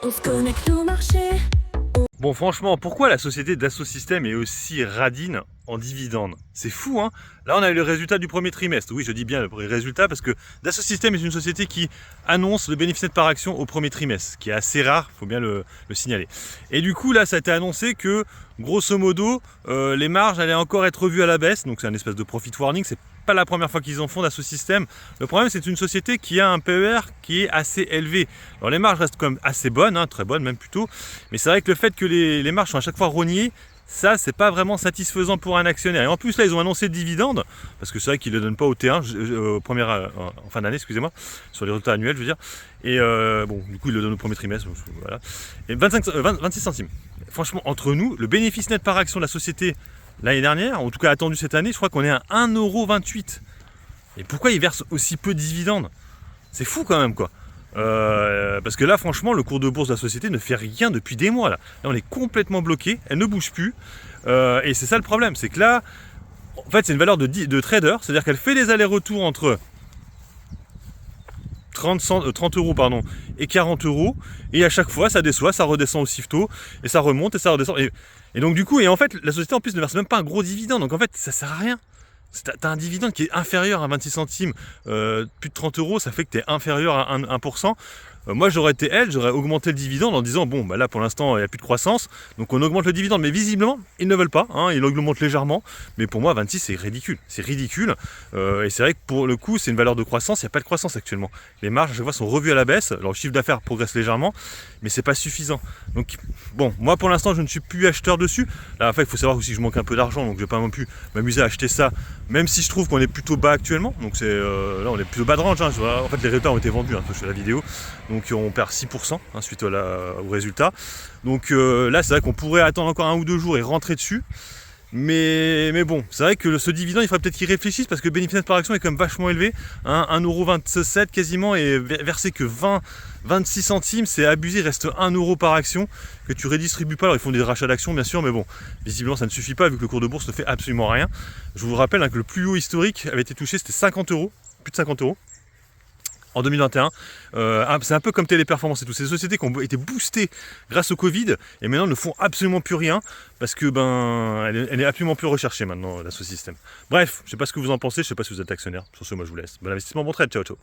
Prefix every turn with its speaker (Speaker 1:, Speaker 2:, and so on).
Speaker 1: On se connecte au marché.
Speaker 2: Bon, franchement, pourquoi la société Dassault Systèmes est aussi radine en dividendes? C'est fou, hein? Là, on a eu le résultat du premier trimestre. Oui, je dis bien le résultat parce que Dassault Systèmes est une société qui annonce le bénéfice net par action au premier trimestre, ce qui est assez rare, il faut bien le signaler. Et du coup, là, ça a été annoncé que, grosso modo, les marges allaient encore être revues à la baisse. Donc, c'est un espèce de profit warning. C'est pas la première fois qu'ils en font Dassault Systèmes. Le problème, c'est une société qui a un PER qui est assez élevé. Alors, les marges restent quand même assez bonnes, hein, très bonnes même plutôt. Mais c'est vrai que le fait que les marges sont à chaque fois rognées, ça, c'est pas vraiment satisfaisant pour un actionnaire. Et en plus, là, ils ont annoncé le dividende, parce que c'est vrai qu'ils ne le donnent pas au T1, en fin d'année, excusez-moi, sur les résultats annuels, je veux dire. Et bon, du coup, ils le donnent au premier trimestre, donc, voilà. Et 26 centimes. Franchement, entre nous, le bénéfice net par action de la société l'année dernière, en tout cas attendu cette année, je crois qu'on est à 1,28 €. Et pourquoi ils versent aussi peu de dividendes? C'est fou quand même, quoi. Parce que là, franchement, le cours de bourse de la société ne fait rien depuis des mois. Là, on est complètement bloqué, elle ne bouge plus. Et c'est ça le problème, c'est que là, en fait, c'est une valeur de trader, c'est-à-dire qu'elle fait des allers-retours entre 30 € pardon, et 40 €, et à chaque fois, ça déçoit, ça redescend au SIFTO, et ça remonte, et ça redescend. Et donc, du coup, et en fait, la société en plus ne verse même pas un gros dividende, donc en fait, ça sert à rien. T'as un dividende qui est inférieur à 26 centimes, plus de 30 €, ça fait que tu es inférieur à 1%. Moi, j'aurais été j'aurais augmenté le dividende en disant, bon, bah là, pour l'instant, il n'y a plus de croissance, donc on augmente le dividende. Mais visiblement, ils ne veulent pas, hein, ils l'augmentent légèrement. Mais pour moi, 26, c'est ridicule. C'est ridicule. Et c'est vrai que pour le coup, c'est une valeur de croissance. Il n'y a pas de croissance actuellement. Les marges, à chaque fois, sont revues à la baisse. Alors, le chiffre d'affaires progresse légèrement, mais c'est pas suffisant. Donc, bon, moi, pour l'instant, je ne suis plus acheteur dessus. Là, en fait, il faut savoir aussi que je manque un peu d'argent, donc je ne vais pas non plus m'amuser à acheter ça, même si je trouve qu'on est plutôt bas actuellement. Donc, là, on est plutôt bas de range, hein. En fait, les résultats ont été vendus, hein, sur la vidéo. Donc on perd 6%, hein, suite au résultat. Donc là, c'est vrai qu'on pourrait attendre encore 1 ou 2 jours et rentrer dessus. Mais bon, c'est vrai que ce dividende, il faudrait peut-être qu'ils réfléchissent parce que le bénéfice net par action est quand même vachement élevé. Hein, 1,27 € quasiment, et verser que 26 centimes, c'est abusé. Il reste 1 € par action que tu redistribues pas. Alors ils font des rachats d'actions bien sûr, mais bon, visiblement ça ne suffit pas vu que le cours de bourse ne fait absolument rien. Je vous rappelle, hein, que le plus haut historique avait été touché, c'était 50 €, plus de 50 € en 2021. C'est un peu comme Téléperformance et tout. Ces sociétés qui ont été boostées grâce au Covid et maintenant ne font absolument plus rien parce que elle est absolument plus recherchée maintenant, Dassault Systèmes. Bref, je sais pas ce que vous en pensez, je sais pas si vous êtes actionnaire. Sur ce, moi je vous laisse. Bon investissement, bon trade, ciao ciao.